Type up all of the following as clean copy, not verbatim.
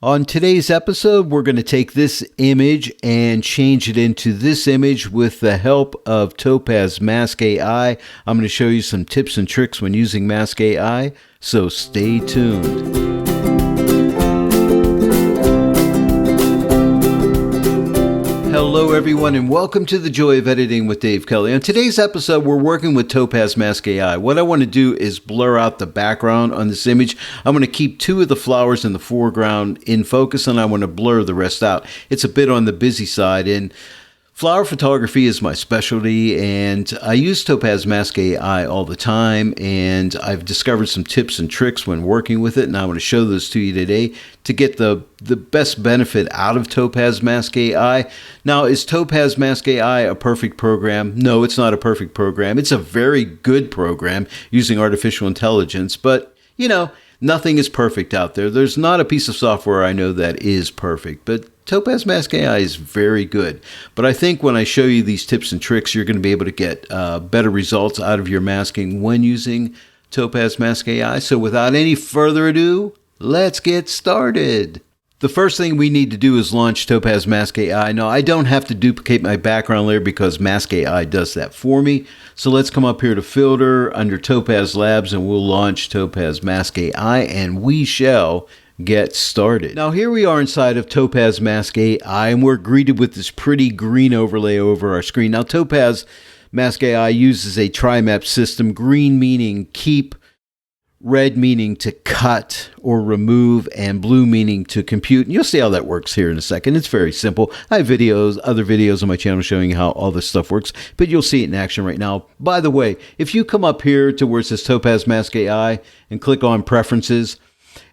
On today's episode, we're going to take this image and change it into this image with the help of Topaz Mask AI. I'm going to show you some tips and tricks when using Mask AI, so stay tuned. Hello everyone and welcome to the Joy of Editing with Dave Kelly. On today's episode, we're working with Topaz Mask AI. What I want to do is blur out the background on this image. I'm going to keep two of the flowers in the foreground in focus and I want to blur the rest out. It's a bit on the busy side and flower photography is my specialty, and I use Topaz Mask AI all the time, and I've discovered some tips and tricks when working with it, and I want to show those to you today to get the best benefit out of Topaz Mask AI. Now, is Topaz Mask AI a perfect program? No, it's not a perfect program. It's a very good program using artificial intelligence, but, you know, nothing is perfect out there. There's not a piece of software I know that is perfect, but Topaz Mask AI is very good. But I think when I show you these tips and tricks, you're going to be able to get better results out of your masking when using Topaz Mask AI. So without any further ado, let's get started. The first thing we need to do is launch Topaz Mask AI. Now, I don't have to duplicate my background layer because Mask AI does that for me. So let's come up here to Filter under Topaz Labs and we'll launch Topaz Mask AI and we shall get started. Now here we are inside of Topaz Mask AI and we're greeted with this pretty green overlay over our screen. Now Topaz Mask AI uses a tri-map system, green meaning keep, red meaning to cut or remove, and blue meaning to compute. And you'll see how that works here in a second. It's very simple. I have other videos on my channel showing you how all this stuff works, but you'll see it in action right now. By the way, if you come up here to where it says Topaz Mask AI and click on Preferences,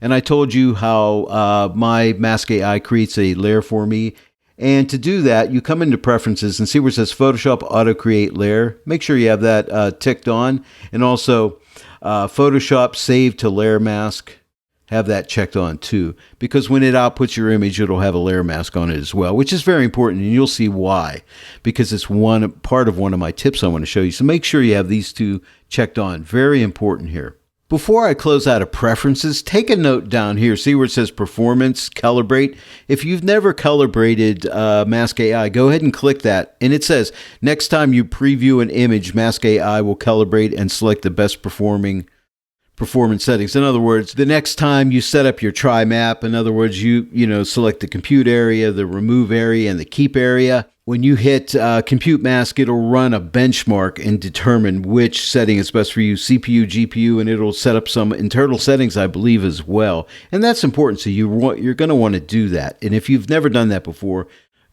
and I told you how my Mask AI creates a layer for me. And to do that, you come into Preferences and see where it says Photoshop Auto Create Layer. Make sure you have that ticked on. And also Photoshop Save to Layer Mask. Have that checked on too. Because when it outputs your image, it'll have a layer mask on it as well, which is very important. And you'll see why. Because it's part of one of my tips I want to show you. So make sure you have these two checked on. Very important here. Before I close out of Preferences, take a note down here. See where it says Performance, Calibrate. If you've never calibrated Mask AI, go ahead and click that. And it says, next time you preview an image, Mask AI will calibrate and select the best performance settings. In other words, the next time you set up your try map, in other words, you select the compute area, the remove area, and the keep area. When you hit compute mask, it'll run a benchmark and determine which setting is best for you, CPU, GPU, and it'll set up some internal settings, I believe, as well. And that's important, so you're going to want to do that. And if you've never done that before,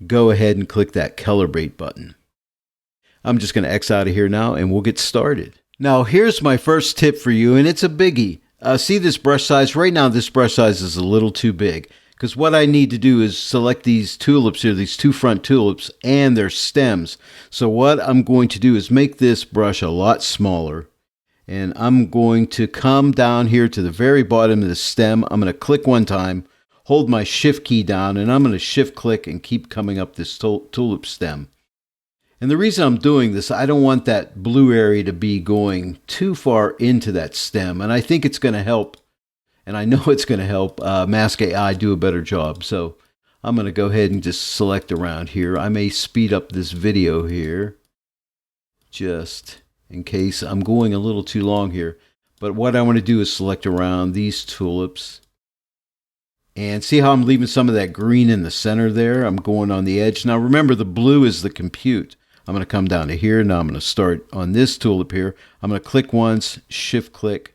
go ahead and click that Calibrate button. I'm just going to X out of here now, and we'll get started. Now, here's my first tip for you, and it's a biggie. See this brush size? Right now, this brush size is a little too big. Because what I need to do is select these tulips here, these two front tulips, and their stems. So what I'm going to do is make this brush a lot smaller. And I'm going to come down here to the very bottom of the stem. I'm going to click one time, hold my Shift key down, and I'm going to Shift click and keep coming up this tulip stem. And the reason I'm doing this, I don't want that blue area to be going too far into that stem. And I think it's going to help. And I know it's going to help Mask AI do a better job. So I'm going to go ahead and just select around here. I may speed up this video here just in case I'm going a little too long here. But what I want to do is select around these tulips. And see how I'm leaving some of that green in the center there? I'm going on the edge. Now remember, the blue is the compute. I'm going to come down to here. Now I'm going to start on this tulip here. I'm going to click once, Shift click,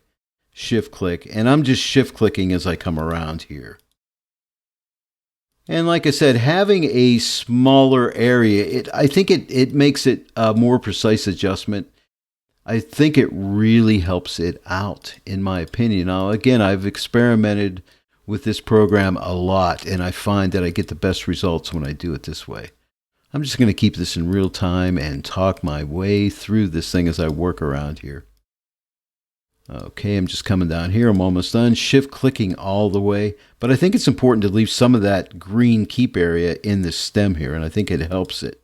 and I'm just shift clicking as I come around here. And like I said, having a smaller area, I think it makes it a more precise adjustment. I think it really helps it out, in my opinion. Now, again, I've experimented with this program a lot, and I find that I get the best results when I do it this way. I'm just going to keep this in real time and talk my way through this thing as I work around here. Okay, I'm just coming down here. I'm almost done. Shift clicking all the way. But I think it's important to leave some of that green keep area in the stem here, and I think it helps it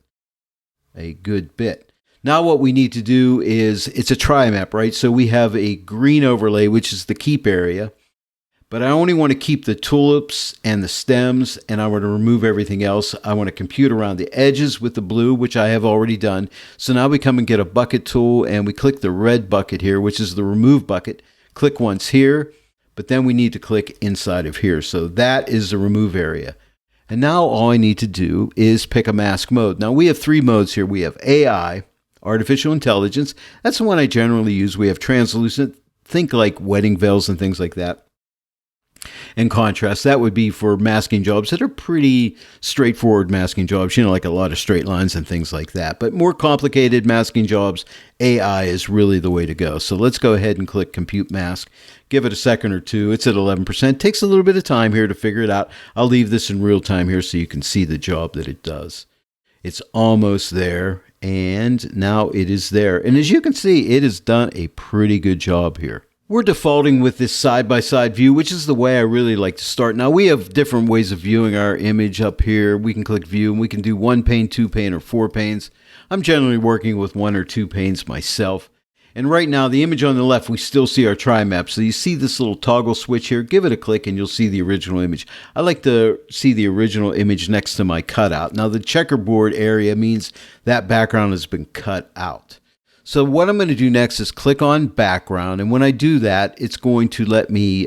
a good bit. Now what we need to do is, it's a tri-map, right? So we have a green overlay, which is the keep area. But I only want to keep the tulips and the stems, and I want to remove everything else. I want to compute around the edges with the blue, which I have already done. So now we come and get a bucket tool, and we click the red bucket here, which is the remove bucket. Click once here, but then we need to click inside of here. So that is the remove area. And now all I need to do is pick a mask mode. Now we have 3 modes here. We have AI, artificial intelligence. That's the one I generally use. We have translucent, think like wedding veils and things like that. And contrast, that would be for masking jobs that are pretty straightforward masking jobs, like a lot of straight lines and things like that. But more complicated masking jobs, AI is really the way to go. So let's go ahead and click Compute Mask. Give it a second or two. It's at 11%. Takes a little bit of time here to figure it out. I'll leave this in real time here so you can see the job that it does. It's almost there, and now it is there. And as you can see, it has done a pretty good job here. We're defaulting with this side-by-side view, which is the way I really like to start. Now, we have different ways of viewing our image up here. We can click View, and we can do 1 pane, 2 pane, or 4 panes. I'm generally working with 1 or 2 panes myself. And right now, the image on the left, we still see our tri-map. So you see this little toggle switch here. Give it a click, and you'll see the original image. I like to see the original image next to my cutout. Now, the checkerboard area means that background has been cut out. So what I'm going to do next is click on background. And when I do that, it's going to let me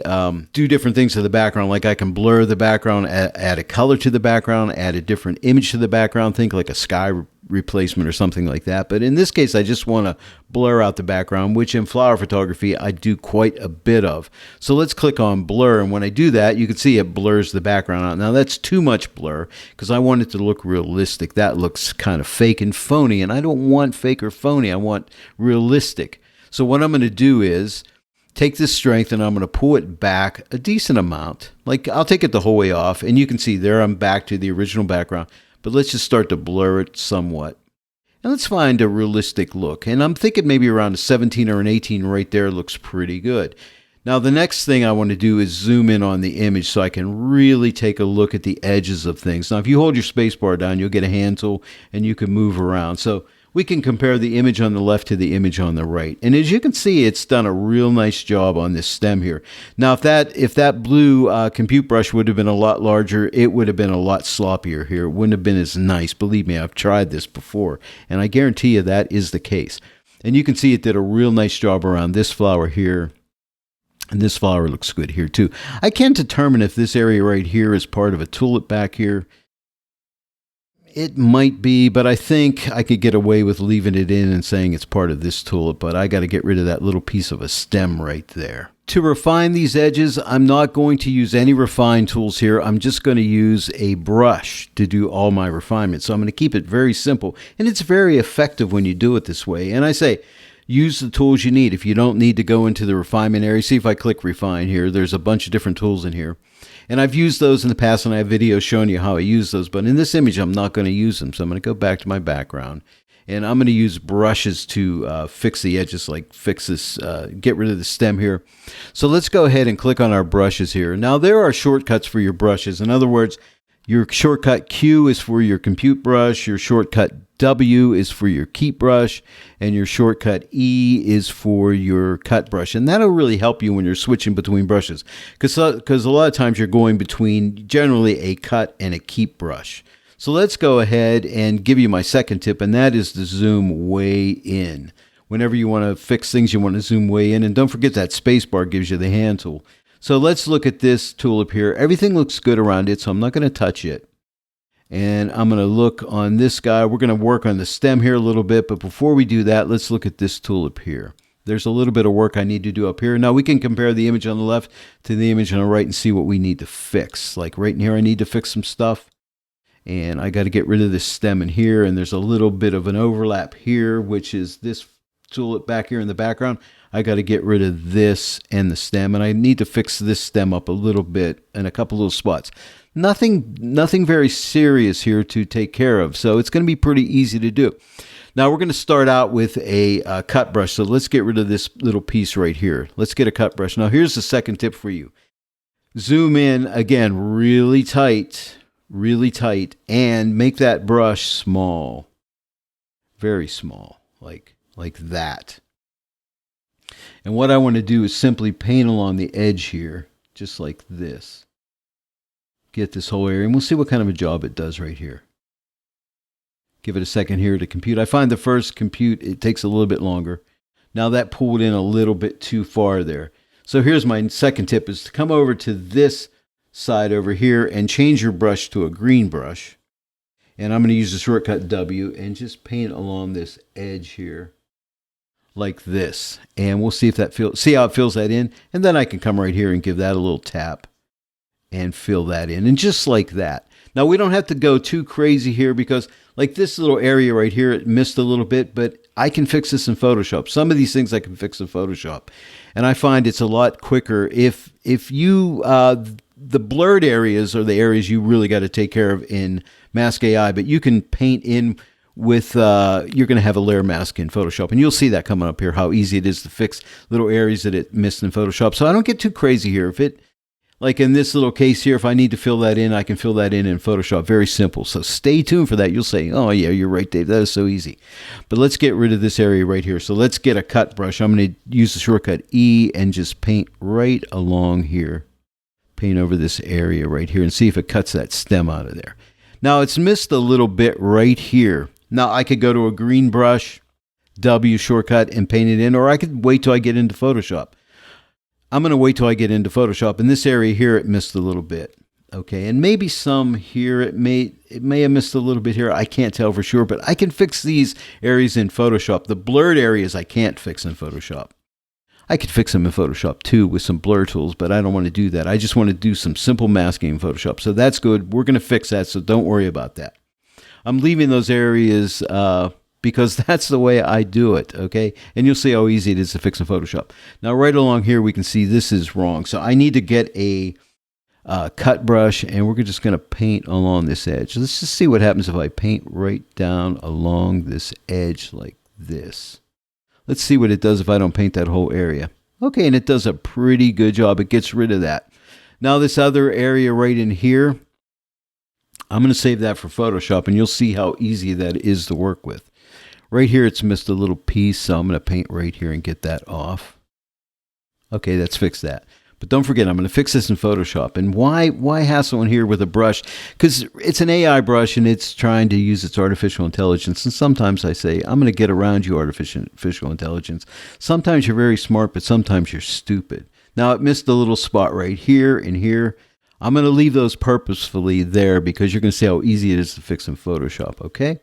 do different things to the background. Like I can blur the background, add a color to the background, add a different image to the background. Think like a sky replacement or something like that. But in this case, I just want to blur out the background, which in flower photography, I do quite a bit of. So let's click on blur. And when I do that, you can see it blurs the background out. Now that's too much blur because I want it to look realistic. That looks kind of fake and phony. And I don't want fake or phony. I want realistic. So what I'm going to do is take this strength and I'm going to pull it back a decent amount. Like I'll take it the whole way off. And you can see there I'm back to the original background. But let's just start to blur it somewhat. And let's find a realistic look. And I'm thinking maybe around a 17 or an 18 right there looks pretty good. Now the next thing I want to do is zoom in on the image so I can really take a look at the edges of things. Now if you hold your space bar down, you'll get a hand tool and you can move around. So we can compare the image on the left to the image on the right. And as you can see, it's done a real nice job on this stem here. Now, if that blue compute brush would have been a lot larger, it would have been a lot sloppier here. It wouldn't have been as nice. Believe me, I've tried this before, and I guarantee you that is the case. And you can see it did a real nice job around this flower here. And this flower looks good here too. I can't determine if this area right here is part of a tulip back here. It might be, but I think I could get away with leaving it in and saying it's part of this tulip, but I got to get rid of that little piece of a stem right there. To refine these edges, I'm not going to use any refine tools here. I'm just going to use a brush to do all my refinement. So I'm going to keep it very simple, and it's very effective when you do it this way. And I say, use the tools you need. If you don't need to go into the refinement area, see if I click refine here, there's a bunch of different tools in here. And I've used those in the past, and I have videos showing you how I use those. But in this image, I'm not going to use them. So I'm going to go back to my background. And I'm going to use brushes to fix the edges, like fix this, get rid of the stem here. So let's go ahead and click on our brushes here. Now, there are shortcuts for your brushes. In other words, your shortcut Q is for your compute brush, your shortcut W is for your keep brush, and your shortcut E is for your cut brush. And that'll really help you when you're switching between brushes, because a lot of times you're going between generally a cut and a keep brush. So let's go ahead and give you my second tip, and that is to zoom way in. Whenever you want to fix things, you want to zoom way in. And don't forget that space bar gives you the hand tool. So let's look at this tulip here. Everything looks good around it, so I'm not going to touch it. And I'm going to look on this guy. We're going to work on the stem here a little bit, but before we do that, let's look at this tulip here. There's a little bit of work I need to do up here. Now we can compare the image on the left to the image on the right and see what we need to fix. Like right in here, I need to fix some stuff. And I got to get rid of this stem in here, and there's a little bit of an overlap here, which is this tulip back here in the background. I got to get rid of this and the stem, and I need to fix this stem up a little bit in a couple little spots. Nothing very serious here to take care of, so it's going to be pretty easy to do. Now we're going to start out with a cut brush, so let's get rid of this little piece right here. Let's get a cut brush. Now here's the second tip for you. Zoom in, again, really tight, and make that brush small, very small, like that. And what I want to do is simply paint along the edge here, just like this. Get this whole area, and we'll see what kind of a job it does right here. Give it a second here to compute. I find the first compute, it takes a little bit longer. Now that pulled in a little bit too far there. So here's my second tip, is to come over to this side over here and change your brush to a green brush. And I'm going to use the shortcut W and just paint along this edge here like this. And we'll see if that see how it fills that in. And then I can come right here and give that a little tap and fill that in. And just like that. Now we don't have to go too crazy here, because like this little area right here, it missed a little bit, but I can fix this in Photoshop. Some of these things I can fix in Photoshop. And I find it's a lot quicker if you, the blurred areas are the areas you really got to take care of in Mask AI, but you can paint in with, you're going to have a layer mask in Photoshop, and you'll see that coming up here, how easy it is to fix little areas that it missed in Photoshop. So I don't get too crazy here. If it, like in this little case here, if I need to fill that in, I can fill that in Photoshop. Very simple. So stay tuned for that. You'll say, oh yeah, you're right, Dave. That is so easy. But let's get rid of this area right here. So let's get a cut brush. I'm going to use the shortcut E and just paint right along here. Paint over this area right here and see if it cuts that stem out of there. Now it's missed a little bit right here. Now I could go to a green brush, W shortcut, and paint it in, or I could wait till I get into Photoshop. I'm going to wait till I get into Photoshop. In this area here, it missed a little bit. Okay, and maybe some here, it may have missed a little bit here. I can't tell for sure, but I can fix these areas in Photoshop. The blurred areas I can't fix in Photoshop. I could fix them in Photoshop too with some blur tools, but I don't want to do that. I just want to do some simple masking in Photoshop. So that's good. We're going to fix that, so don't worry about that. I'm leaving those areas because that's the way I do it, okay? And you'll see how easy it is to fix in Photoshop. Now, right along here, we can see this is wrong. So I need to get a cut brush, and we're just going to paint along this edge. Let's just see what happens if I paint right down along this edge like this. Let's see what it does if I don't paint that whole area. Okay, and it does a pretty good job. It gets rid of that. Now, this other area right in here, I'm going to save that for Photoshop, and you'll see how easy that is to work with. Right here, it's missed a little piece, so I'm going to paint right here and get that off. Okay, let's fix that. But don't forget, I'm going to fix this in Photoshop. And why hassle in here with a brush? Because it's an AI brush, and it's trying to use its artificial intelligence. And sometimes I say, I'm going to get around you, artificial intelligence. Sometimes you're very smart, but sometimes you're stupid. Now, it missed a little spot right here and here. I'm going to leave those purposefully there because you're going to see how easy it is to fix in Photoshop, okay?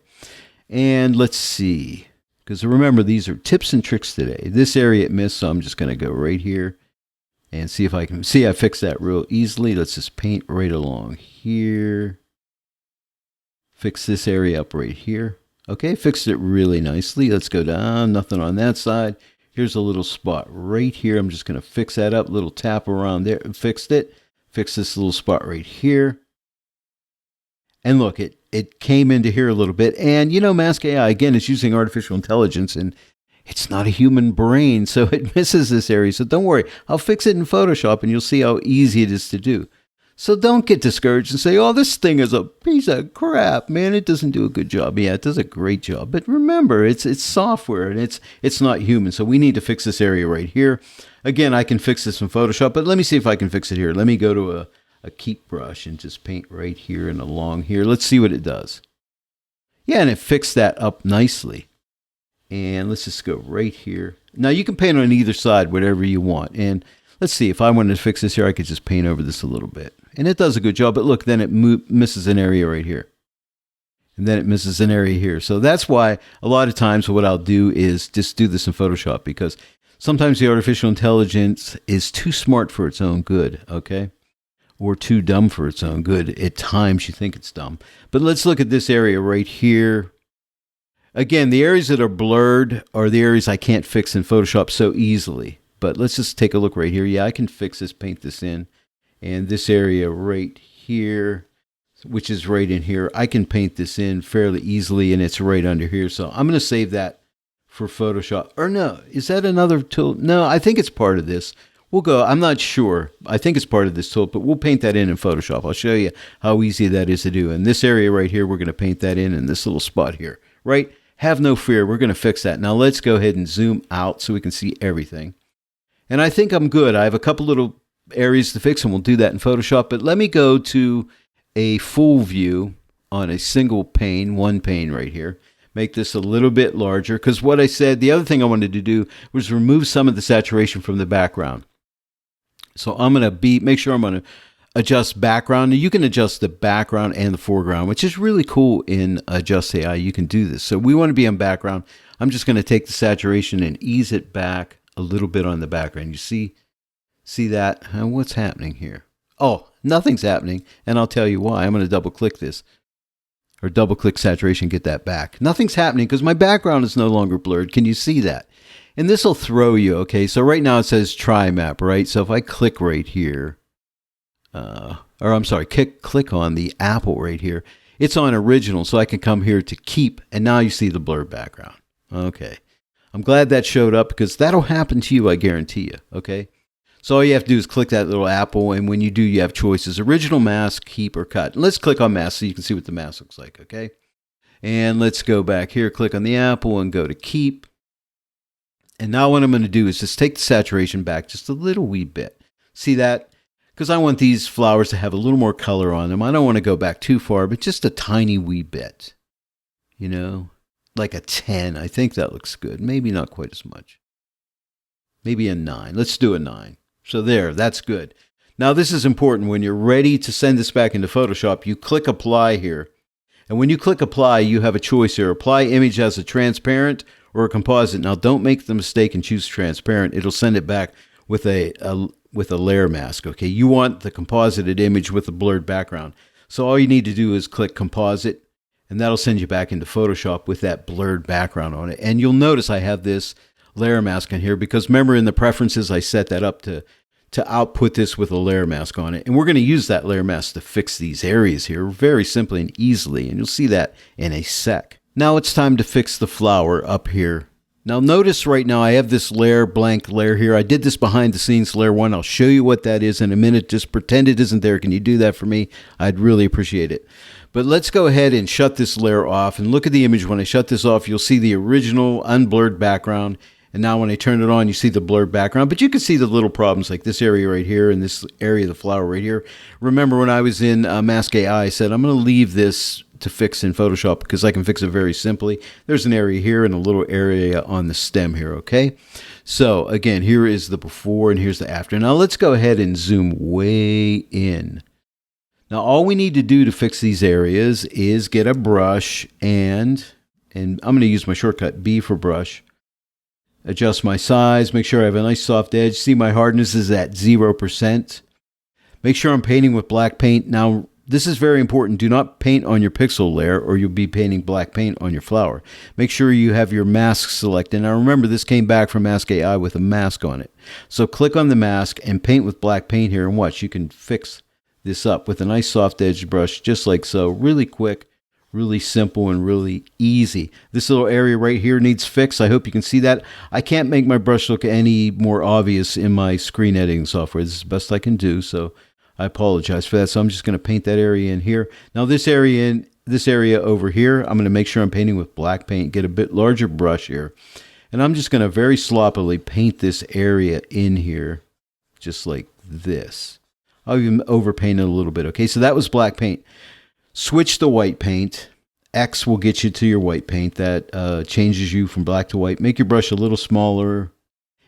And let's see. Because remember, these are tips and tricks today. This area it missed, so I'm just going to go right here and see if I can see I fixed that real easily. Let's just paint right along here. Fix this area up right here. Okay, fixed it really nicely. Let's go down. Nothing on that side. Here's a little spot right here. I'm just going to fix that up. Little tap around there. Fixed it. Fix this little spot right here. And look, it came into here a little bit. And you know, Mask AI, again, is using artificial intelligence, and it's not a human brain, so it misses this area. So don't worry. I'll fix it in Photoshop, and you'll see how easy it is to do. So don't get discouraged and say, oh, this thing is a piece of crap, man. It doesn't do a good job. Yeah, it does a great job. But remember, it's software, and it's not human. So we need to fix this area right here. Again, I can fix this in Photoshop, but let me see if I can fix it here. Let me go to a keep brush and just paint right here and along here. Let's see what it does. Yeah, and it fixed that up nicely. And let's just go right here. Now you can paint on either side, whatever you want. And let's see, if I wanted to fix this here, I could just paint over this a little bit. And it does a good job, but look, then it misses an area right here. And then it misses an area here. So that's why a lot of times what I'll do is just do this in Photoshop, because sometimes the artificial intelligence is too smart for its own good, okay? Or too dumb for its own good. At times you think it's dumb. But let's look at this area right here. Again, the areas that are blurred are the areas I can't fix in Photoshop so easily. But let's just take a look right here. Yeah, I can fix this, paint this in. And this area right here, which is right in here, I can paint this in fairly easily, and it's right under here. So I'm going to save that for Photoshop. Or no, is that another tool? No, I think it's part of this. We'll go, I'm not sure. I think it's part of this tool, but we'll paint that in Photoshop. I'll show you how easy that is to do. And this area right here, we're going to paint that in this little spot here, right? Have no fear. We're going to fix that. Now let's go ahead and zoom out so we can see everything. And I think I'm good. I have a couple little areas to fix, and we'll do that in Photoshop. But let me go to a full view on a single pane, one pane right here. Make this a little bit larger, because what I said, the other thing I wanted to do was remove some of the saturation from the background. So I'm going to make sure I'm going to adjust background. You can adjust the background and the foreground, which is really cool in Adjust AI. You can do this. So we want to be on background. I'm just going to take the saturation and ease it back a little bit on the background. You see that? What's happening here? Oh, nothing's happening, and I'll tell you why. I'm going to double click this, or double click saturation, get that back. Nothing's happening because my background is no longer blurred. Can you see that? And this will throw you, okay? So right now it says try map, right? So if I click right here, click on the apple right here, it's on original, so I can come here to keep, and now you see the blurred background. Okay. I'm glad that showed up, because that'll happen to you, I guarantee you, okay? So all you have to do is click that little apple, and when you do, you have choices: original, mask, keep, or cut. And let's click on mask so you can see what the mask looks like, okay? And let's go back here, click on the apple, and go to keep. And now what I'm going to do is just take the saturation back just a little wee bit. See that? Because I want these flowers to have a little more color on them. I don't want to go back too far, but just a tiny wee bit. You know, like a 10. I think that looks good. Maybe not quite as much. Maybe a 9. Let's do a 9. So there, that's good. Now this is important. When you're ready to send this back into Photoshop, you click apply here. And when you click apply, you have a choice here: apply image as a transparent or a composite. Now don't make the mistake and choose transparent. It'll send it back with a layer mask. Okay, you want the composited image with a blurred background. So all you need to do is click composite, and that'll send you back into Photoshop with that blurred background on it. And you'll notice I have this layer mask in here because remember, in the preferences I set that up to output this with a layer mask on it. And we're going to use that layer mask to fix these areas here very simply and easily, and you'll see that in a sec. Now it's time to fix the flower up here. Now notice right now I have this layer, blank layer here. I did this behind the scenes, layer 1. I'll show you what that is in a minute. Just pretend it isn't there. Can you do that for me? I'd really appreciate it. But let's go ahead and shut this layer off, and look at the image. When I shut this off, you'll see the original unblurred background. And now when I turn it on, you see the blurred background. But you can see the little problems like this area right here and this area of the flower right here. Remember when I was in Mask AI, I said I'm going to leave this to fix in Photoshop because I can fix it very simply. There's an area here and a little area on the stem here, okay? So again, here is the before and here's the after. Now let's go ahead and zoom way in. Now all we need to do to fix these areas is get a brush and I'm going to use my shortcut B for brush. Adjust my size, make sure I have a nice soft edge. See, my hardness is at 0%. Make sure I'm painting with black paint. Now, this is very important. Do not paint on your pixel layer or you'll be painting black paint on your flower. Make sure you have your mask selected. Now, remember, this came back from Mask AI with a mask on it. So click on the mask and paint with black paint here, and watch. You can fix this up with a nice soft edged brush, just like so. Really quick. Really simple and really easy. This little area right here needs fixed. I hope you can see that. I can't make my brush look any more obvious in my screen editing software. This is the best I can do, so I apologize for that. So I'm just going to paint that area in here. Now this area over here, I'm going to make sure I'm painting with black paint. Get a bit larger brush here. And I'm just going to very sloppily paint this area in here, just like this. I'll even overpaint it a little bit. Okay, so that was black paint. Switch to white paint. X will get you to your white paint. That changes you from black to white. Make your brush a little smaller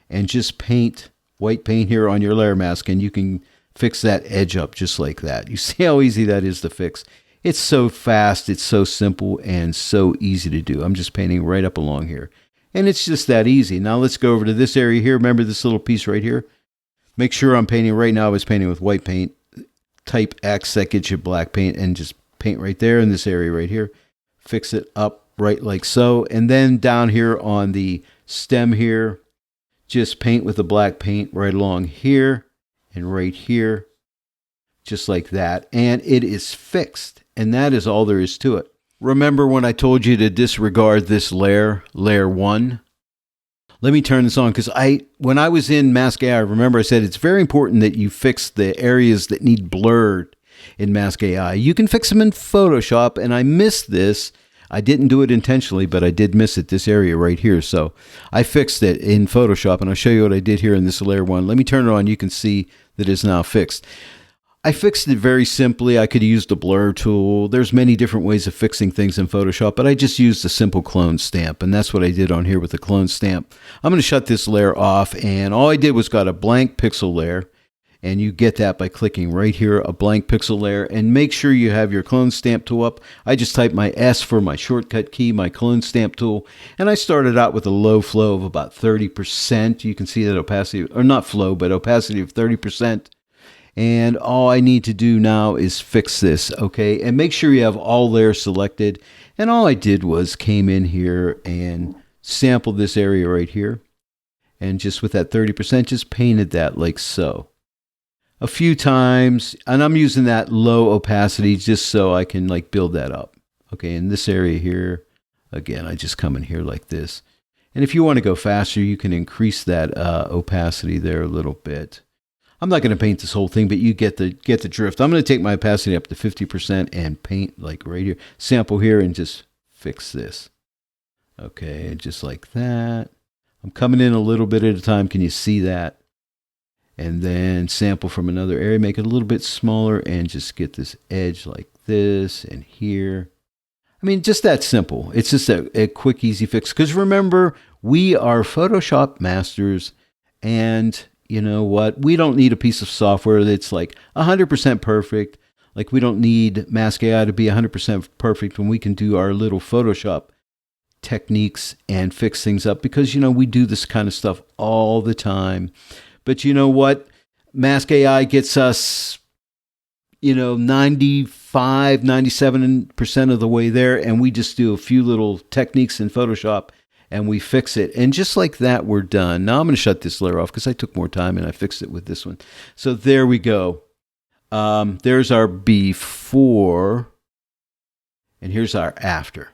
and just paint white paint here on your layer mask, and you can fix that edge up just like that. You see how easy that is to fix? It's so fast, it's so simple, and so easy to do. I'm just painting right up along here. And it's just that easy. Now let's go over to this area here. Remember this little piece right here? Make sure I'm painting right now. I was painting with white paint. Type X, that gets you black paint, and just paint right there in this area right here. Fix it up right like so. And then down here on the stem here, just paint with the black paint right along here and right here, just like that. And it is fixed. And that is all there is to it. Remember when I told you to disregard this layer 1? Let me turn this on, because when I was in Mask AI, remember I said it's very important that you fix the areas that need blurred in Mask AI. You can fix them in Photoshop, and I missed this. I didn't do it intentionally, but I did miss it, this area right here. So I fixed it in Photoshop, and I'll show you what I did here in this layer 1. Let me turn it on. You can see that is now fixed. I fixed it very simply. I could use the blur tool. There's many different ways of fixing things in Photoshop, but I just used a simple clone stamp, and that's what I did on here with the clone stamp. I'm going to shut this layer off, and all I did was got a blank pixel layer, and you get that by clicking right here, a blank pixel layer, and make sure you have your clone stamp tool up. I just typed my S for my shortcut key, my clone stamp tool, and I started out with a low flow of about 30%. You can see that opacity, or not flow, but opacity of 30%. And all I need to do now is fix this, okay? And make sure you have all layers selected. And all I did was came in here and sampled this area right here. And just with that 30%, just painted that like so. A few times, and I'm using that low opacity just so I can like build that up. Okay, in this area here, again, I just come in here like this. And if you want to go faster, you can increase that opacity there a little bit. I'm not going to paint this whole thing, but you get the drift. I'm going to take my opacity up to 50% and paint like right here. Sample here and just fix this. Okay, just like that. I'm coming in a little bit at a time. Can you see that? And then sample from another area, make it a little bit smaller and just get this edge like this and here. I mean, just that simple. It's just a quick, easy fix. Because remember, we are Photoshop masters, and you know what? We don't need a piece of software that's like 100% perfect. Like we don't need Mask AI to be 100% perfect when we can do our little Photoshop techniques and fix things up, because, you know, we do this kind of stuff all the time. But you know what? Mask AI gets us, you know, 95, 97% of the way there, and we just do a few little techniques in Photoshop and we fix it. And just like that, we're done. Now I'm going to shut this layer off because I took more time and I fixed it with this one. So there we go. There's our before, and here's our after.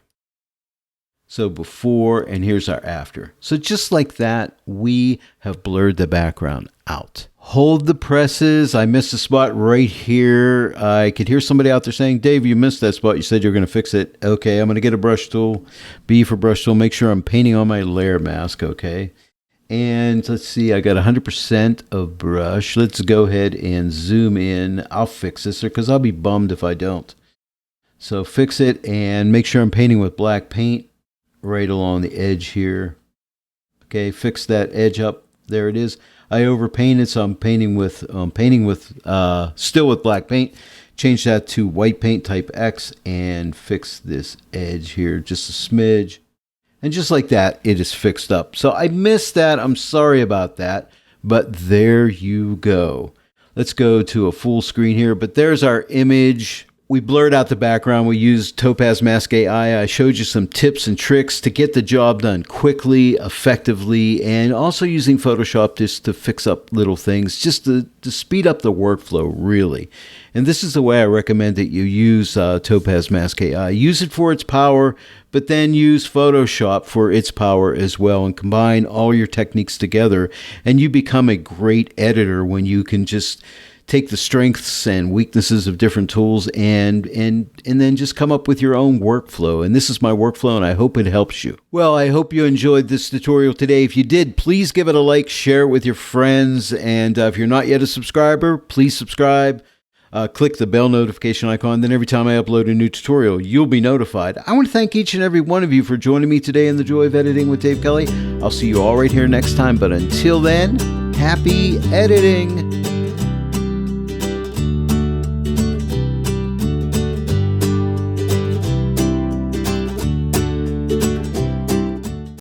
So before, and here's our after. So just like that, we have blurred the background out. Hold the presses. I missed a spot right here. I could hear somebody out there saying, Dave, you missed that spot. You said you were going to fix it. Okay, I'm going to get a brush tool. B for brush tool. Make sure I'm painting on my layer mask, okay? And let's see, I got 100% of brush. Let's go ahead and zoom in. I'll fix this because I'll be bummed if I don't. So fix it and make sure I'm painting with black paint right along the edge here. Okay, fix that edge up. There it is. I overpainted, so I'm painting with still with black paint. Change that to white paint type X and fix this edge here just a smidge. And just like that, it is fixed up. So I missed that. I'm sorry about that. But there you go. Let's go to a full screen here. But there's our image. We blurred out the background. We used Topaz Mask AI. I showed you some tips and tricks to get the job done quickly, effectively, and also using Photoshop just to fix up little things, just to speed up the workflow, really. And this is the way I recommend that you use Topaz Mask AI. Use it for its power, but then use Photoshop for its power as well, and combine all your techniques together, and you become a great editor when you can just take the strengths and weaknesses of different tools and then just come up with your own workflow. And this is my workflow, and I hope it helps you. Well, I hope you enjoyed this tutorial today. If you did, please give it a like, share it with your friends, and if you're not yet a subscriber, please subscribe. Click the bell notification icon. Then every time I upload a new tutorial, you'll be notified. I want to thank each and every one of you for joining me today in The Joy of Editing with Dave Kelly. I'll see you all right here next time. But until then, happy editing.